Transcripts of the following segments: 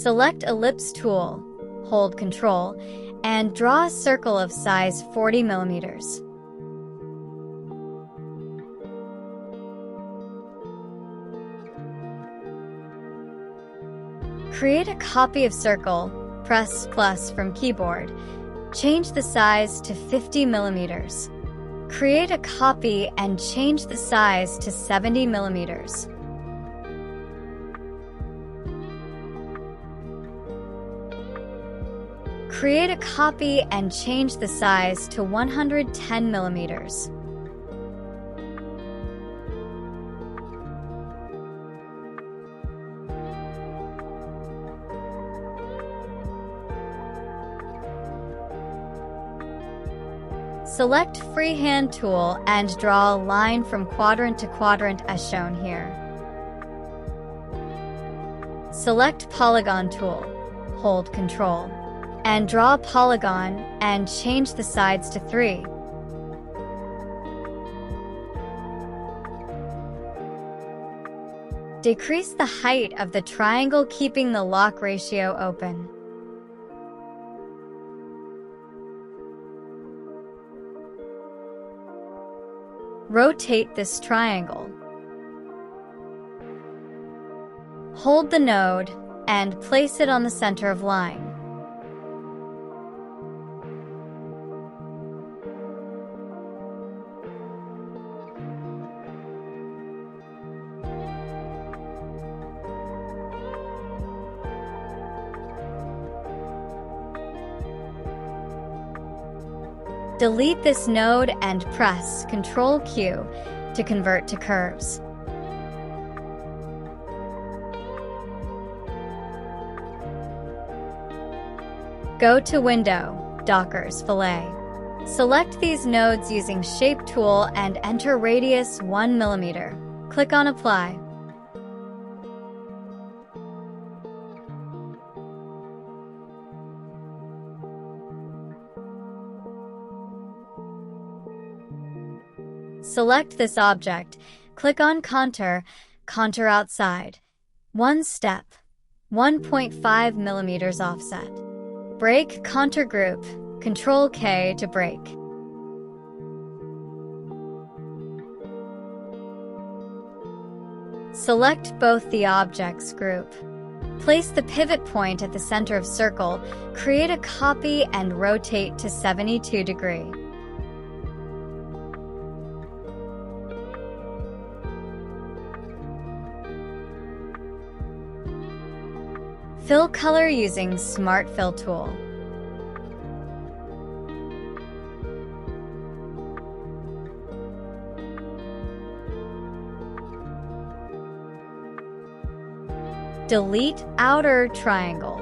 Select Ellipse tool, hold Ctrl, and draw a circle of size 40 millimeters. Create a copy of circle, press plus from keyboard. Change the size to 50 millimeters. Create a copy and change the size to 70 millimeters. Create a copy and change the size to 110 millimeters. Select Freehand tool and draw a line from quadrant to quadrant as shown here. Select Polygon tool, hold Ctrl, and draw a polygon and change the sides to 3. Decrease the height of the triangle, keeping the lock ratio open. Rotate this triangle. Hold the node and place it on the center of line. Delete this node and press Ctrl-Q to convert to curves. Go to Window, Docker's Fillet. Select these nodes using Shape tool and enter radius 1 millimeter. Click on Apply. Select this object, click on Contour, Contour outside. 1 step, 1.5 millimeters offset. Break Contour group, Ctrl-K to break. Select both the objects group. Place the pivot point at the center of circle, create a copy and rotate to 72 degrees. Fill color using Smart Fill tool. Delete outer triangle.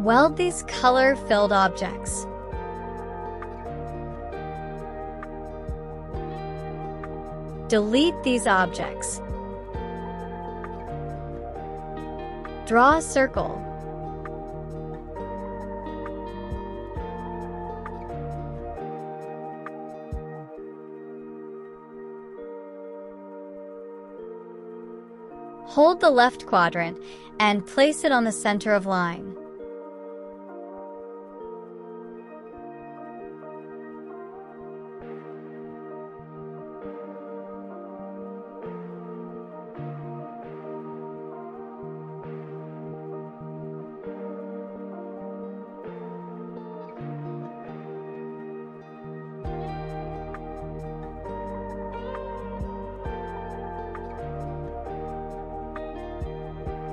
Weld these color-filled objects. Delete these objects. Draw a circle. Hold the left quadrant and place it on the center of line.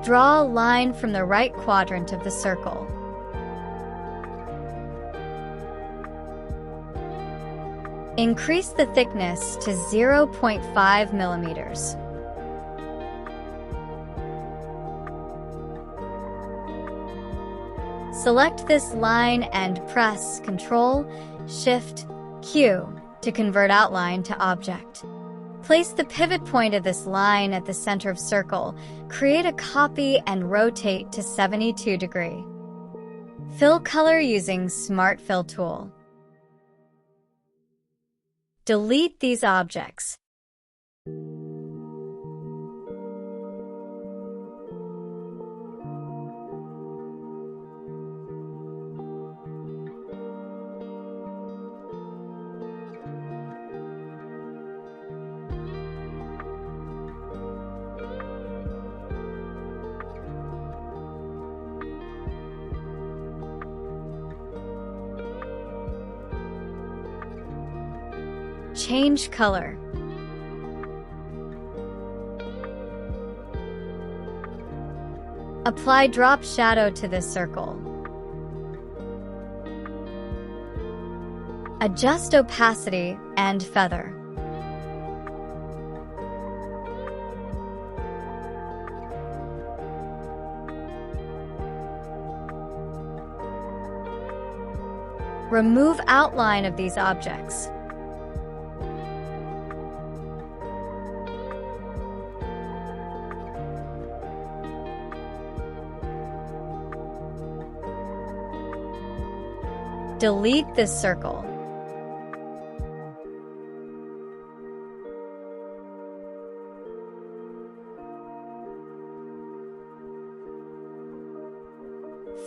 Draw a line from the right quadrant of the circle. Increase the thickness to 0.5 millimeters. Select this line and press Ctrl-Shift-Q to convert outline to object. Place the pivot point of this line at the center of circle, create a copy and rotate to 72 degrees. Fill color using Smart Fill tool. Delete these objects. change color. Apply drop shadow to this circle. Adjust opacity and feather. Remove outline of these objects. Delete this circle.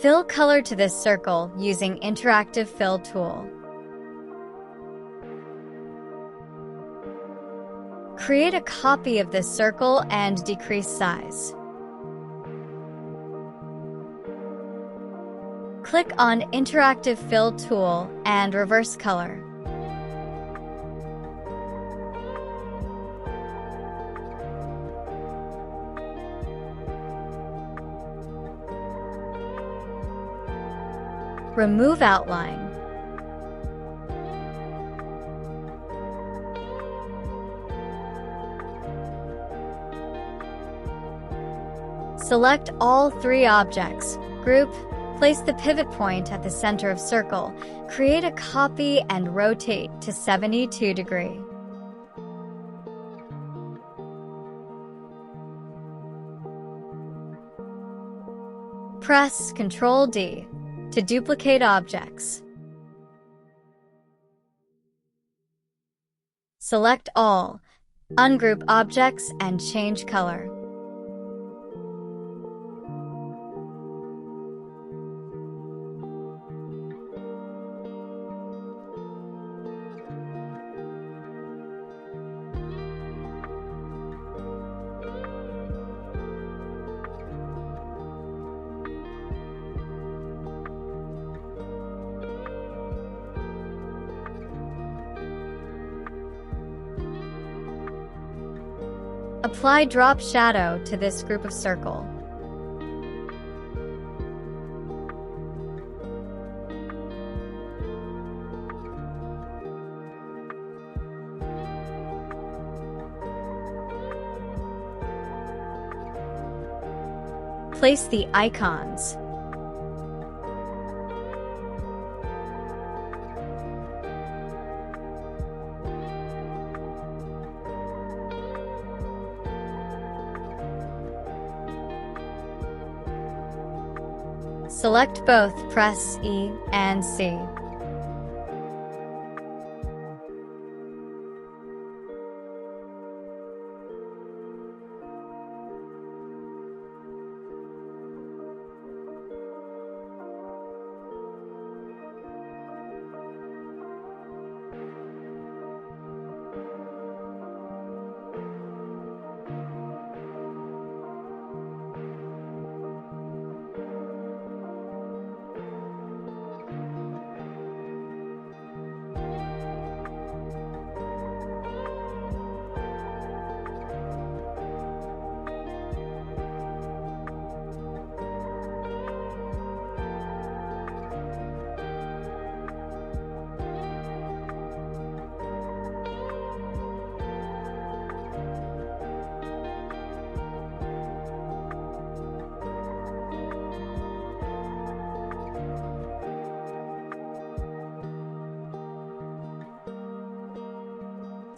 Fill color to this circle using Interactive Fill tool. Create a copy of this circle and decrease size. Click on Interactive Fill tool and reverse color. Remove outline. Select all three objects. Group. Place the pivot point at the center of circle. Create a copy and rotate to 72 degrees. Press Ctrl D to duplicate objects. Select all, ungroup objects and change color. Apply drop shadow to this group of circle. Place the icons. Select both, press E and C.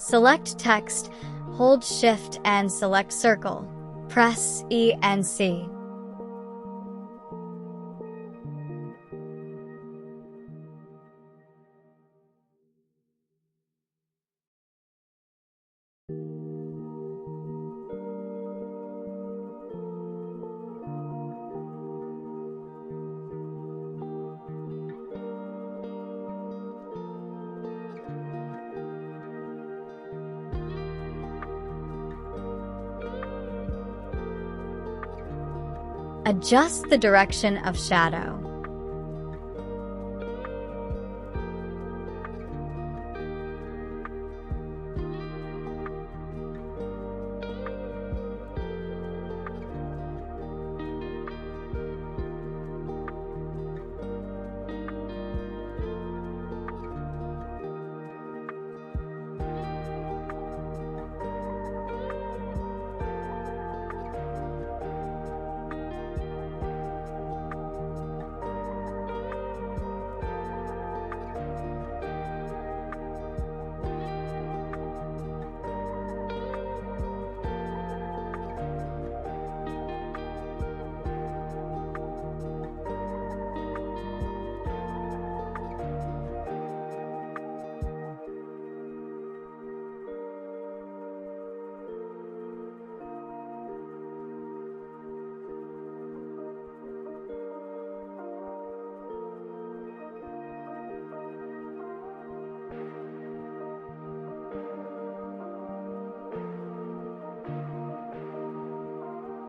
Select text, hold Shift and select circle. Press E and C. Adjust the direction of shadow.